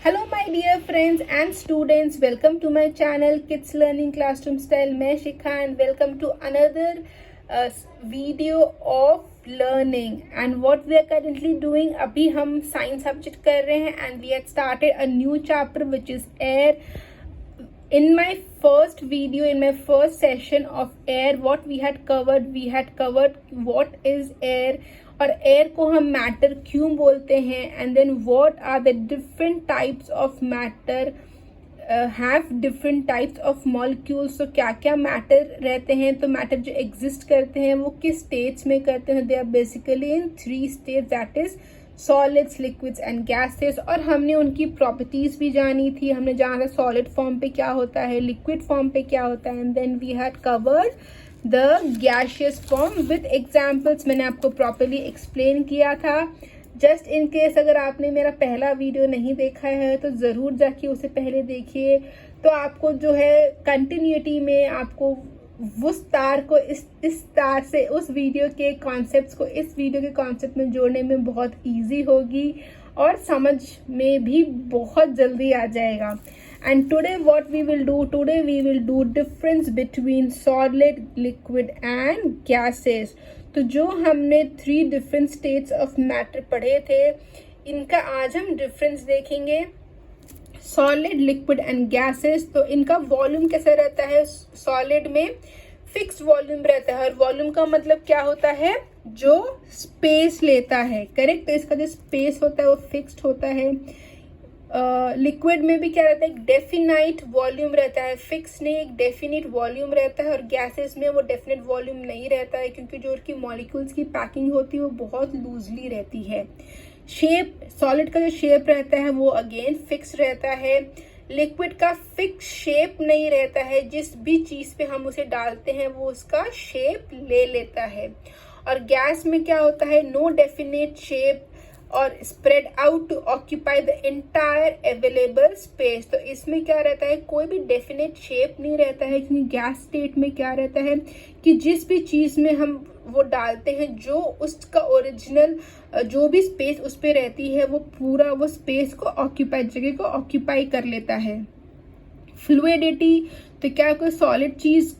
Hello my dear friends and students, welcome to my channel kids learning classroom style. मैं Shikha and welcome to another video of learning and what we are currently doing. अभी हम science subject कर रहे हैं and we had started a new chapter which is air. In my first video, in my first session of air, what we had covered what is air और air को हम matter क्यों बोलते हैं, and then what are the different types of matter, have different types of molecules। तो क्या क्या matter रहते हैं, तो matter जो exist करते हैं वो किस states में करते हैं। they are basically in 3 states, that is solids, liquids and gases. और हमने उनकी प्रॉपर्टीज भी जानी थी। हमने जाना था सॉलिड फॉर्म पे क्या होता है, लिक्विड फॉर्म पे क्या होता है, and then we had covered the gaseous form with examples. मैंने आपको प्रॉपर्ली एक्सप्लेन किया था। जस्ट इन केस अगर आपने मेरा पहला वीडियो नहीं देखा है तो ज़रूर जाके उसे पहले देखिए, तो आपको जो है कंटिन्यूटी में आपको उस तार को इस तार से उस वीडियो के कॉन्सेप्ट्स को इस वीडियो के कॉन्सेप्ट में जोड़ने में बहुत इजी होगी और समझ में भी बहुत जल्दी आ जाएगा। And today what we will do, today we will do difference between solid, liquid and gases. तो जो हमने 3 डिफरेंट स्टेट्स ऑफ मैटर पढ़े थे, इनका आज हम डिफरेंस देखेंगे। सॉलिड, लिक्विड एंड गैसेस, तो इनका वॉल्यूम कैसा रहता है। सॉलिड में फिक्स्ड वॉल्यूम रहता है, और वॉल्यूम का मतलब क्या होता है, जो स्पेस लेता है, करेक्ट। तो इसका जो स्पेस होता है वो फिक्स्ड होता है। लिक्विड में भी क्या रहता है, एक डेफिनाइट वॉल्यूम रहता है, फिक्स नहीं, एक डेफिनिट वॉल्यूम रहता है। और गैसेस में वो डेफिनेट वॉल्यूम नहीं रहता है, क्योंकि जो उनकी मॉलिक्यूल्स की पैकिंग होती है वो बहुत लूजली रहती है। शेप, सॉलिड का जो शेप रहता है वो अगेन फिक्स रहता है। लिक्विड का फिक्स शेप नहीं रहता है, जिस भी चीज पे हम उसे डालते हैं वो उसका शेप ले लेता है। और गैस में क्या होता है, नो डेफिनेट शेप और spread out to occupy the entire available space. तो इसमें क्या रहता है, कोई भी डेफिनेट शेप नहीं रहता है, क्योंकि गैस स्टेट में क्या रहता है कि जिस भी चीज में हम वो डालते हैं, जो उसका ओरिजिनल जो भी स्पेस उस पे रहती है वो पूरा वो स्पेस को ऑक्यूपाई, जगह को ऑक्यूपाई कर लेता है। फ्लूइडिटी, तो क्या कोई सॉलिड चीज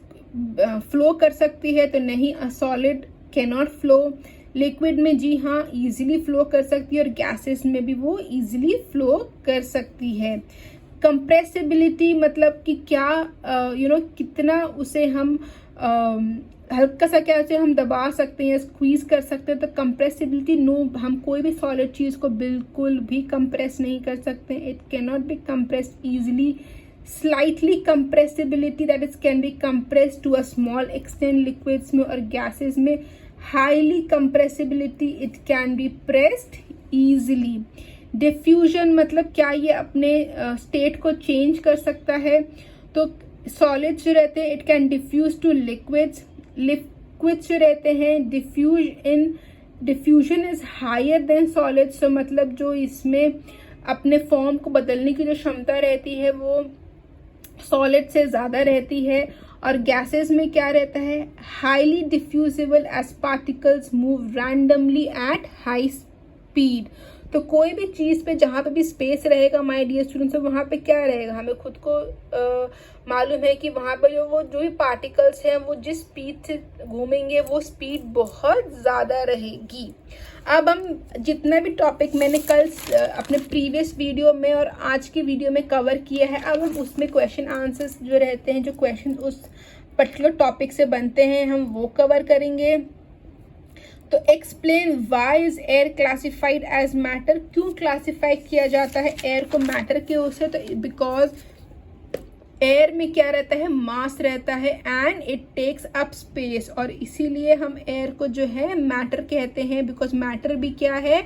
फ्लो कर सकती है, तो नहीं, solid can not flow. Liquid में जी हाँ इजीली फ्लो कर सकती है, और गैसेस में भी वो इजीली फ्लो कर सकती है। कंप्रेसिबिलिटी मतलब कि क्या कितना उसे हम हल्का सा क्या उसे हम दबा सकते हैं, स्क्वीज कर सकते हैं। तो कंप्रेसिबिलिटी, नो, हम कोई भी सॉलिड चीज को बिल्कुल भी कंप्रेस नहीं कर सकते। It can not be compressed easily. Slightly compressibility, that is can be compressed to a small extent liquids में, और गैसेस में highly compressibility, it can be pressed easily. Diffusion मतलब क्या ये अपने स्टेट को चेंज कर सकता है। तो सॉलिड्स जो रहते हैं it can diffuse to liquids, liquids जो रहते हैं diffusion is higher than solids. तो मतलब जो इसमें अपने फॉर्म को बदलने की जो क्षमता रहती है वो सॉलिड से ज्यादा रहती है। और गैसेस में क्या रहता है, highly diffusible as particles move randomly at high speed. तो कोई भी चीज पे जहां पे भी स्पेस रहेगा माय डियर स्टूडेंट्स, वहां पे क्या रहेगा, हमें खुद को मालूम है कि वहां पे जो भी पार्टिकल्स हैं वो जिस स्पीड से घूमेंगे वो स्पीड बहुत ज्यादा रहेगी। अब हम जितना भी टॉपिक मैंने कल अपने प्रीवियस वीडियो में और आज की वीडियो में कवर किया है, अब हम उसमें क्वेश्चन आंसर्स जो रहते हैं, जो क्वेश्चन उस पर्टिकुलर टॉपिक से बनते हैं, हम वो कवर करेंगे। तो explain why is air classified as matter. क्यों क्लासिफाई किया जाता है एयर को मैटर के उससे, तो बिकॉज एयर में क्या रहता है, मास रहता है and it takes up space, और इसीलिए हम एयर को जो है मैटर कहते हैं। बिकॉज मैटर भी क्या है,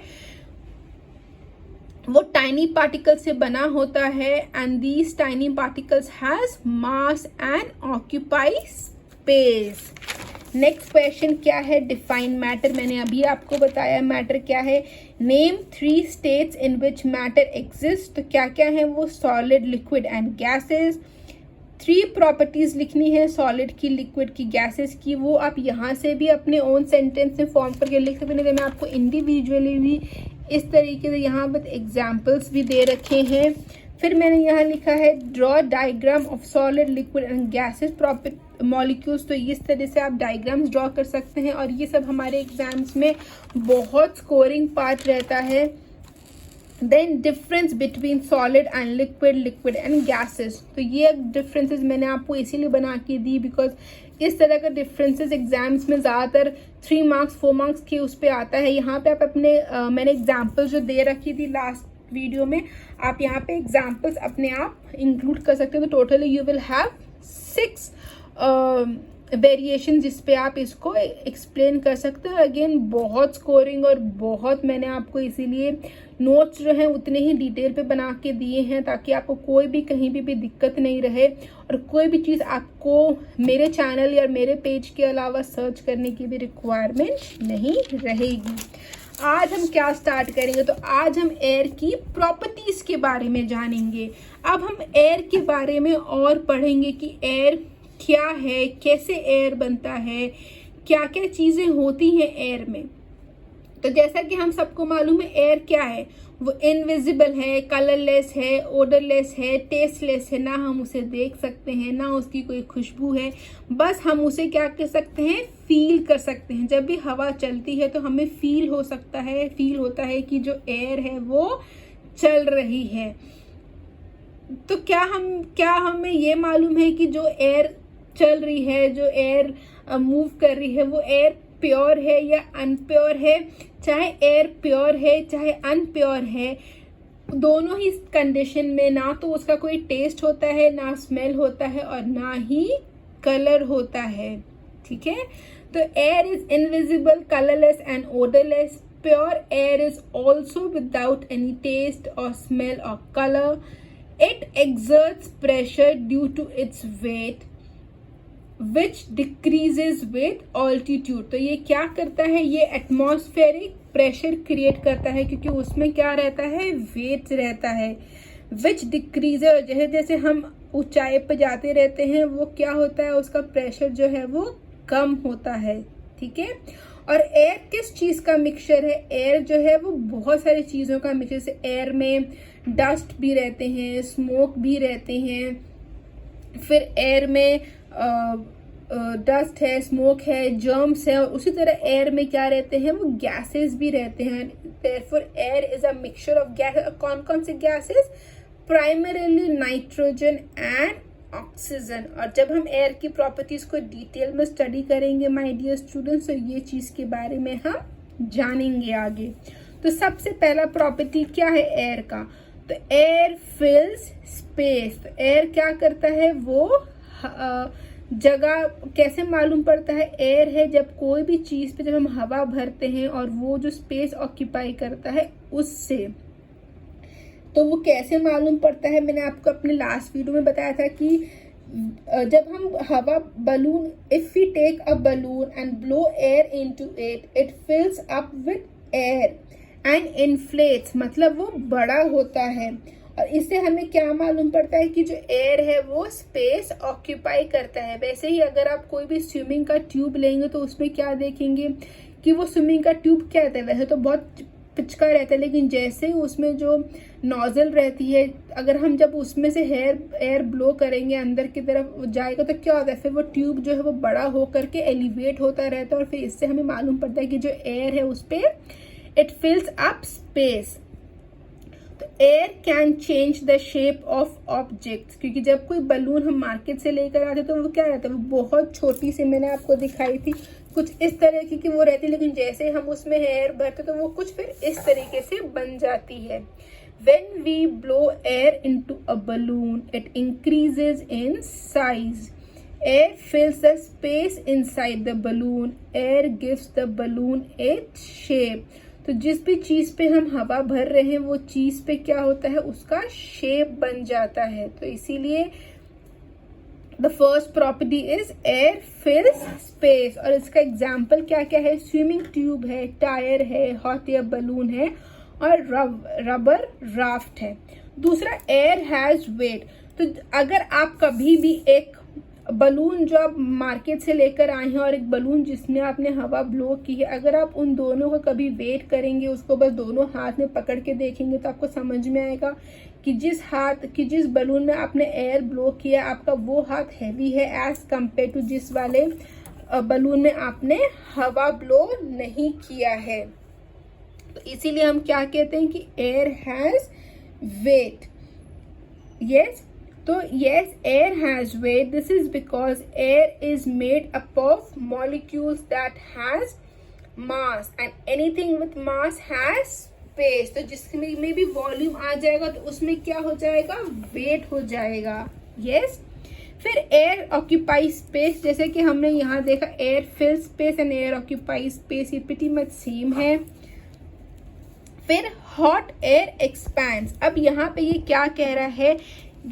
वो टाइनी पार्टिकल से बना होता है, and these tiny particles has mass and occupy space. Next question क्या है, डिफाइन मैटर। मैंने अभी आपको बताया मैटर क्या है। Name 3 states in which matter exist. तो क्या क्या है वो, solid, liquid and gases. 3 properties लिखनी है सॉलिड की, लिक्विड की, गैसेस की। वो आप यहाँ से भी अपने ओन सेंटेंस में फॉर्म करके लिख सकते हैं, मैं आपको इंडिविजुअली भी इस तरीके से यहाँ पर एग्जाम्पल्स भी दे रखे हैं। फिर मैंने यहाँ लिखा है draw diagram of solid, liquid and gases property molecules. तो इस तरह से आप डायग्राम्स ड्रॉ कर सकते हैं और ये सब हमारे एग्जाम्स में बहुत स्कोरिंग पार्ट रहता है। Then difference between solid and liquid, liquid and gases. तो ये डिफरेंसेस मैंने आपको इसीलिए बना के दी बिकॉज इस तरह का डिफरेंसेस एग्जाम्स में ज़्यादातर 3 मार्क्स 4 मार्क्स के उस पर आता है। यहाँ पे आप अपने मैंने एग्जाम्पल्स जो दे रखी थी लास्ट वीडियो में, आप यहाँ पे एग्जाम्पल्स अपने आप इंक्लूड कर सकते हो। तो totally you will have 6 variation जिस पे आप इसको एक्सप्लेन कर सकते हो। अगेन बहुत स्कोरिंग और बहुत मैंने आपको इसीलिए नोट्स जो हैं उतने ही डिटेल पे बना के दिए हैं ताकि आपको कोई भी कहीं भी दिक्कत नहीं रहे और कोई भी चीज़ आपको मेरे चैनल या मेरे पेज के अलावा सर्च करने की भी रिक्वायरमेंट नहीं रहेगी। आज हम क्या स्टार्ट करेंगे, तो आज हम एयर की प्रॉपर्टीज़ के बारे में जानेंगे। अब हम एयर के बारे में और पढ़ेंगे कि एयर क्या है, कैसे एयर बनता है, क्या क्या चीज़ें होती हैं एयर में। तो जैसा कि हम सबको मालूम है एयर क्या है, वो इनविजिबल है, कलरलेस है, ओडरलेस है, टेस्टलेस है। ना हम उसे देख सकते हैं, ना उसकी कोई खुशबू है, बस हम उसे क्या कर सकते हैं, फील कर सकते हैं। जब भी हवा चलती है तो हमें फील होता है कि जो एयर है वो चल रही है। तो क्या हमें ये मालूम है कि जो एयर चल रही है, जो एयर मूव कर रही है, वो एयर प्योर है या अनप्योर है? चाहे एयर प्योर है चाहे अनप्योर है, दोनों ही कंडीशन में ना तो उसका कोई टेस्ट होता है, ना स्मेल होता है और ना ही कलर होता है। ठीक है, तो air is invisible, colourless and odourless. Pure air is also without any taste और स्मेल और colour. It exerts pressure due to its weight, which decreases with altitude। तो ये क्या करता है, ये एटमॉस्फेरिक प्रेशर क्रिएट करता है क्योंकि उसमें क्या रहता है, वेट रहता है। विच डिक्रीजेस, और जैसे जैसे हम ऊंचाई पर जाते रहते हैं वो क्या होता है, उसका प्रेशर जो है वो कम होता है। ठीक है, और एयर किस चीज़ का मिक्सचर है? एयर जो है वो बहुत सारी चीज़ों का मिक्सचर। जैसे एयर में डस्ट भी रहते हैं, स्मोक भी रहते हैं, फिर एयर में डस्ट है, स्मोक है, जर्म्स है, और उसी तरह एयर में क्या रहते हैं, वो गैसेस भी रहते हैं। Therefore air is a mixture of gases. कौन कौन से gases? Primarily nitrogen and oxygen. और जब हम एयर की प्रॉपर्टीज को डिटेल में स्टडी करेंगे माय डियर स्टूडेंट्स, तो ये चीज़ के बारे में हम जानेंगे आगे। तो सबसे पहला प्रॉपर्टी क्या है एयर का, तो एयर फिल्स स्पेस। तो एयर क्या करता है, वो जगह कैसे मालूम पड़ता है, एयर है जब कोई भी चीज़ पे जब हम हवा भरते हैं और वो जो स्पेस ऑक्यूपाई करता है उससे, तो वो कैसे मालूम पड़ता है, मैंने आपको अपने लास्ट वीडियो में बताया था कि जब हम हवा balloon, if we take a balloon and blow air into it, it fills up with air and inflates, मतलब वो बड़ा होता है। और इससे हमें क्या मालूम पड़ता है कि जो एयर है वो स्पेस ऑक्यूपाई करता है। वैसे ही अगर आप कोई भी स्विमिंग का ट्यूब लेंगे तो उसमें क्या देखेंगे कि वो स्विमिंग का ट्यूब क्या रहता है, वैसे तो बहुत पिचका रहता है, लेकिन जैसे ही उसमें जो नोजल रहती है, अगर हम जब उसमें से एयर ब्लो करेंगे अंदर की तरफ जाएगा तो क्या होता है, फिर वो ट्यूब जो है वो बड़ा हो करके एलिवेट होता रहता है और फिर इससे हमें मालूम पड़ता है कि जो एयर है उस पर इट फिल्स अप स्पेस। तो air can change the shape of objects, क्योंकि जब कोई बलून हम मार्केट से लेकर आते तो वो क्या रहता है, वो बहुत छोटी सी, मैंने आपको दिखाई थी कुछ इस तरह की वो रहती है, लेकिन जैसे हम उसमें एयर भरते तो वो कुछ फिर इस तरीके से बन जाती है। When we blow air into a balloon, it increases in size. Air fills the space inside the balloon. Air gives the balloon its shape. तो जिस भी चीज पे हम हवा भर रहे हैं वो चीज पे क्या होता है, उसका शेप बन जाता है। तो इसीलिए the first property is air fills space. और इसका एग्जाम्पल क्या क्या है, स्विमिंग ट्यूब है, टायर है, हॉट एयर बलून है और रबर राफ्ट है। दूसरा, एयर हैज वेट। तो अगर आप कभी भी एक बलून जो आप मार्केट से लेकर आए हैं और एक बलून जिसमें आपने हवा ब्लो की है, अगर आप उन दोनों का कभी वेट करेंगे, उसको बस दोनों हाथ में पकड़ के देखेंगे तो आपको समझ में आएगा कि जिस बलून में आपने एयर ब्लो किया आपका वो हाथ हैवी है एज कम्पेयर टू जिस वाले बलून में आपने हवा ब्लो नहीं किया है। तो इसीलिए हम क्या कहते हैं कि एयर हैज वेट। यस, तो yes, air has weight. This is because air is made up of molecules that has mass, and anything with mass has space. तो जिसमें में भी वॉल्यूम आ जाएगा तो उसमें क्या हो जाएगा, वेट हो जाएगा। yes, फिर एयर ऑक्यूपाई स्पेस, जैसे कि हमने यहाँ देखा air fill space and air occupy space, ये प्रीटी मच सेम है। फिर हॉट एयर एक्सपैंड्स, अब यहाँ पे ये क्या कह रहा है,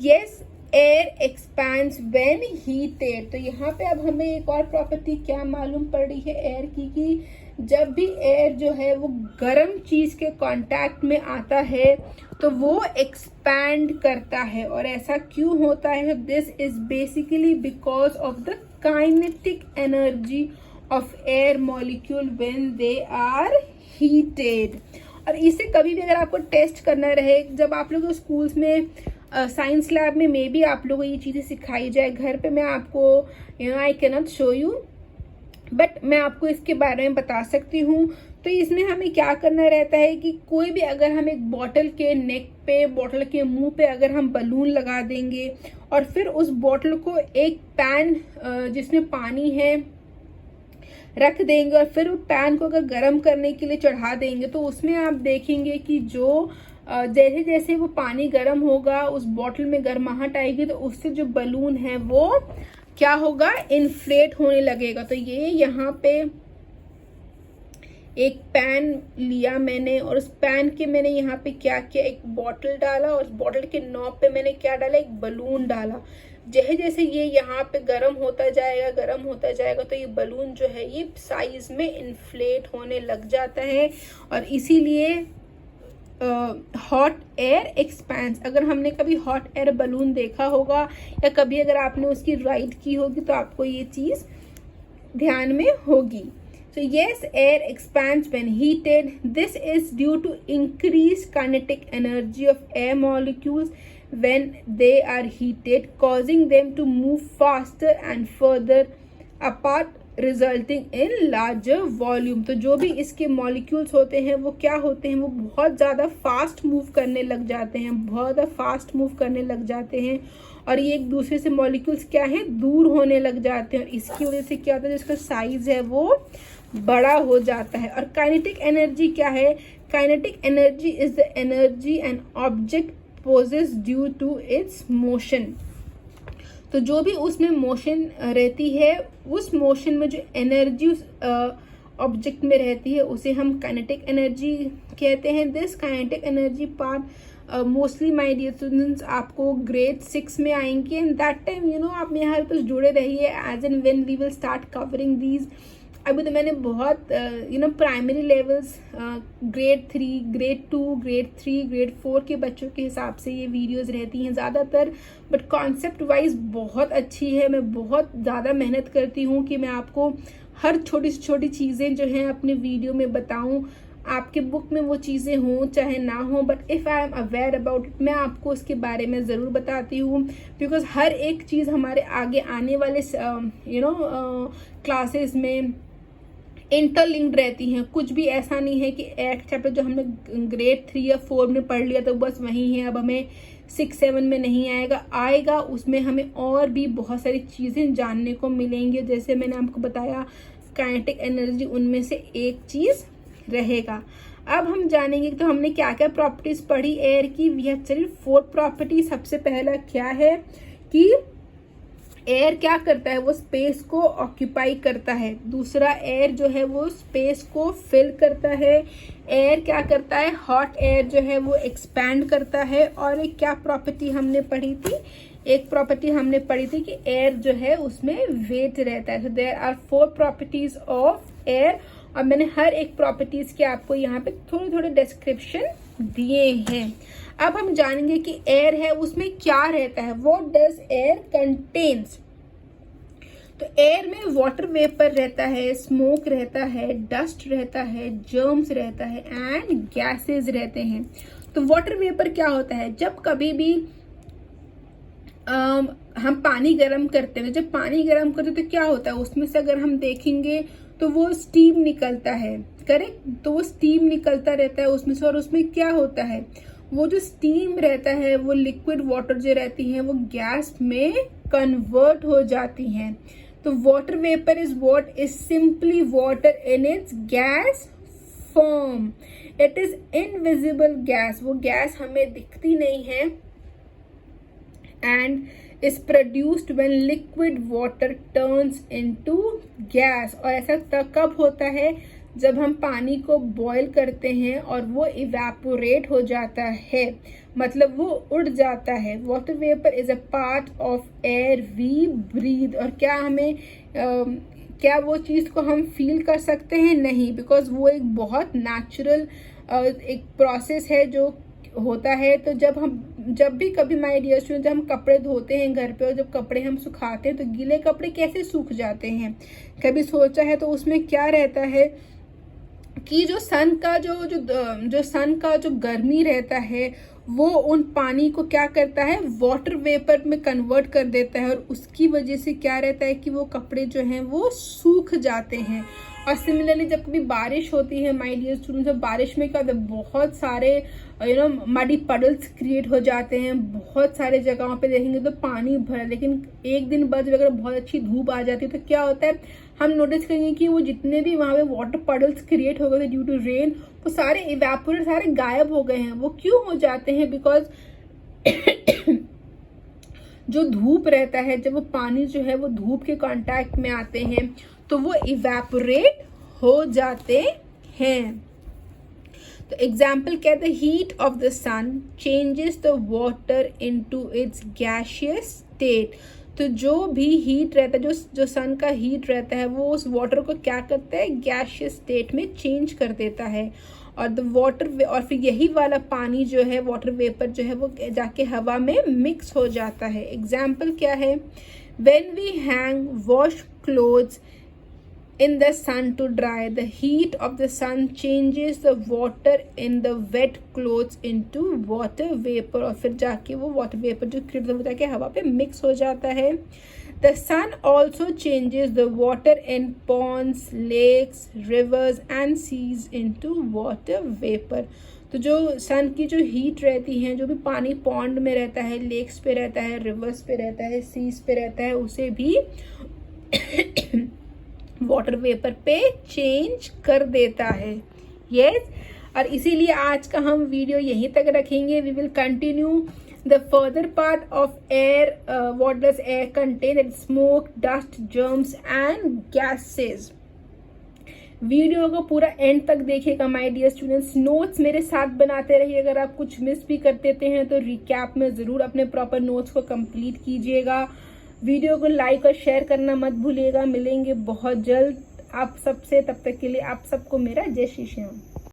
yes air expands when heated. तो यहाँ पे अब हमें एक और प्रॉपर्टी क्या मालूम पड़ रही है एयर की, कि जब भी एयर जो है वो गर्म चीज के कांटेक्ट में आता है तो वो एक्सपैंड करता है। और ऐसा क्यों होता है, this is basically because of the kinetic energy of air molecule when they are heated. और इसे कभी भी अगर आपको टेस्ट करना रहे, जब आप लोग स्कूल्स में साइंस लैब में मे बी आप लोगों को ये चीज़ें सिखाई जाए, घर पे मैं आपको I can not show you but मैं आपको इसके बारे में बता सकती हूँ। तो इसमें हमें क्या करना रहता है कि कोई भी अगर हम एक बॉटल के नेक पे, बॉटल के मुंह पे अगर हम बलून लगा देंगे और फिर उस बॉटल को एक पैन जिसमें पानी है रख देंगे और फिर उस पैन को अगर गर्म करने के लिए चढ़ा देंगे, तो उसमें आप देखेंगे कि जो जैसे जैसे वो पानी गर्म होगा उस बॉटल में गर्माहट आएगी तो उससे जो बलून है वो क्या होगा, इन्फ्लेट होने लगेगा। तो ये यहाँ पे एक पैन लिया मैंने और उस पैन के मैंने यहाँ पे क्या किया, एक बॉटल डाला और उस बॉटल के नॉब पे मैंने क्या डाला, एक बलून डाला। जैसे जैसे ये यहाँ पे गर्म होता जाएगा तो ये बलून जो है ये साइज में इन्फ्लेट होने लग जाता है और इसीलिए हॉट एयर एक्सपैंड्स। अगर हमने कभी हॉट एयर बलून देखा होगा या कभी अगर आपने उसकी राइड की होगी तो आपको ये चीज़ ध्यान में होगी। So yes, air expands when heated. This is due to increased kinetic energy of air molecules when they are heated, causing them to move faster and further apart, resulting in larger volume. तो जो भी इसके molecules होते हैं वो क्या होते हैं, वो बहुत ज़्यादा फास्ट मूव करने लग जाते हैं, बहुत ज़्यादा फास्ट मूव करने लग जाते हैं और ये एक दूसरे से मॉलिक्यूल्स क्या है, दूर होने लग जाते हैं और इसकी वजह से क्या होता है, जिसका साइज है वो बड़ा हो जाता है। और काइनेटिक एनर्जी क्या है, kinetic energy is the energy an object possesses due to its motion. तो जो भी उसमें मोशन रहती है, उस मोशन में जो एनर्जी उस ऑब्जेक्ट में रहती है उसे हम काइनेटिक एनर्जी कहते हैं। This kinetic energy part mostly my dear students आपको ग्रेड 6 में आएंगे एंड दैट टाइम आप मेरे पास जुड़े रहिए as and when we will start covering these. अभी तो मैंने बहुत primary levels grade 3, grade 2, grade 3, grade 4 के बच्चों के हिसाब से ये वीडियोस रहती हैं ज़्यादातर, बट कॉन्सेप्ट वाइज बहुत अच्छी है। मैं बहुत ज़्यादा मेहनत करती हूँ कि मैं आपको हर छोटी से छोटी चीज़ें जो हैं अपने वीडियो में बताऊँ। आपके बुक में वो चीज़ें हों चाहे ना हो, but if I am aware about it मैं आपको उसके बारे में ज़रूर बताती हूँ, बिकॉज हर एक चीज़ हमारे आगे आने वाले क्लासेस में इंटरलिंक्ड रहती हैं। कुछ भी ऐसा नहीं है कि एक चैप्टर जो हमने ग्रेड 3 या 4 में पढ़ लिया तो बस वही है, अब हमें 6-7 में नहीं आएगा। उसमें हमें और भी बहुत सारी चीज़ें जानने को मिलेंगी। जैसे मैंने आपको बताया काइनेटिक एनर्जी उनमें से एक चीज़ रहेगा। अब हम जानेंगे तो हमने क्या क्या प्रॉपर्टीज पढ़ी एयर की। We have studied 4 property. सबसे पहला क्या है कि एयर क्या करता है, वो स्पेस को ऑक्यूपाई करता है। दूसरा, एयर जो है वो स्पेस को फिल करता है। एयर क्या करता है, हॉट एयर जो है वो एक्सपैंड करता है। और एक क्या प्रॉपर्टी हमने पढ़ी थी, एक प्रॉपर्टी हमने पढ़ी थी कि एयर जो है उसमें वेट रहता है। तो there are 4 properties of air और मैंने हर एक प्रॉपर्टीज के आपको यहाँ पे थोड़े थोड़े डिस्क्रिप्शन दिए हैं। अब हम जानेंगे कि एयर है उसमें क्या रहता है, व्हाट डज एयर कंटेन्स। तो एयर में वाटर वेपर रहता है, स्मोक रहता है, डस्ट रहता है, जर्म्स रहता है एंड गैसेस रहते हैं। तो वाटर वेपर क्या होता है, जब कभी भी हम पानी गर्म करते हैं, जब पानी गर्म करते हैं तो क्या होता है, उसमें से अगर हम देखेंगे तो वो स्टीम निकलता है, करेक्ट। तो वो स्टीम निकलता रहता है उसमें से, और उसमें क्या होता है, वो जो स्टीम रहता है वो लिक्विड वाटर जो रहती है वो गैस में कन्वर्ट हो जाती हैं। तो water vapour is what is simply water in its gas form. It is invisible gas, वो गैस हमें दिखती नहीं है and is produced when liquid water turns into gas। और ऐसा कब होता है, जब हम पानी को बॉईल करते हैं और वो इवेपोरेट हो जाता है, मतलब वो उड़ जाता है। Water vapour is a part of air we breathe. और क्या हमें क्या वो चीज़ को हम फील कर सकते हैं? नहीं, बिकॉज वो एक बहुत नेचुरल एक प्रोसेस है जो होता है। तो जब भी कभी माय डियर स्टूडेंट, जब हम कपड़े धोते हैं घर पे और जब कपड़े हम सुखाते हैं तो गीले कपड़े कैसे सूख जाते हैं? कभी सोचा है? तो उसमें क्या रहता है कि जो सन का जो गर्मी रहता है वो उन पानी को क्या करता है, वाटर वेपर में कन्वर्ट कर देता है, और उसकी वजह से क्या रहता है कि वो कपड़े जो हैं वो सूख जाते हैं। और सिमिलरली जब कभी बारिश होती है माय डियर स्टूडेंट्स, जब बारिश में क्या होता है, बहुत सारे मडी पडल्स क्रिएट हो जाते हैं। बहुत सारे जगहों पे देखेंगे तो पानी भरा, लेकिन एक दिन बाद अगर बहुत अच्छी धूप आ जाती है तो क्या होता है, हम नोटिस करेंगे कि वो जितने भी वहां पे वाटर पडल्स क्रिएट हो गए थे ड्यू टू रेन, वो सारे इवेपोरेट, सारे गायब हो गए हैं। वो क्यों हो जाते हैं? बिकॉज जो धूप रहता है, जब वो पानी जो है वो धूप के कांटेक्ट में आते हैं तो वो इवेपोरेट हो जाते हैं। तो एग्जाम्पल क्या है, the heat of the sun changes the water into its gaseous state. तो जो भी हीट रहता है, जो सन का हीट रहता है, वो उस वाटर को क्या करता है, गैसियस स्टेट में चेंज कर देता है। और द वाटर, और फिर यही वाला पानी जो है, वाटर वेपर जो है, वो जाके हवा में मिक्स हो जाता है। एग्जाम्पल क्या है, when we hang wash clothes in the sun to dry, the heat of the sun changes the water in the wet clothes into water vapor। और फिर जाके वो water vapor जो क्रिएट हो जाके हवा पे मिक्स हो जाता है। The sun also changes the water in ponds, lakes, rivers and seas into water vapor। तो जो सन की जो हीट रहती है, जो भी पानी पॉन्ड में रहता है, लेक्स पे रहता है, रिवर्स पे रहता है, सीज पे रहता है, उसे भी वाटर वेपर पे चेंज कर देता है। यस, और इसीलिए आज का हम वीडियो यहीं तक रखेंगे। We will continue the further part of air, what does air contain, smoke, dust, germs and gases. Video को पूरा एंड तक देखिएगा माय डियर स्टूडेंट्स। नोट्स मेरे साथ बनाते रहिए। अगर आप कुछ मिस भी कर देते हैं तो रिकैप में जरूर अपने प्रॉपर नोट्स को कंप्लीट कीजिएगा। वीडियो को लाइक और शेयर करना मत भूलिएगा। मिलेंगे बहुत जल्द आप सबसे, तब तक के लिए आप सबको मेरा जय श्री श्याम।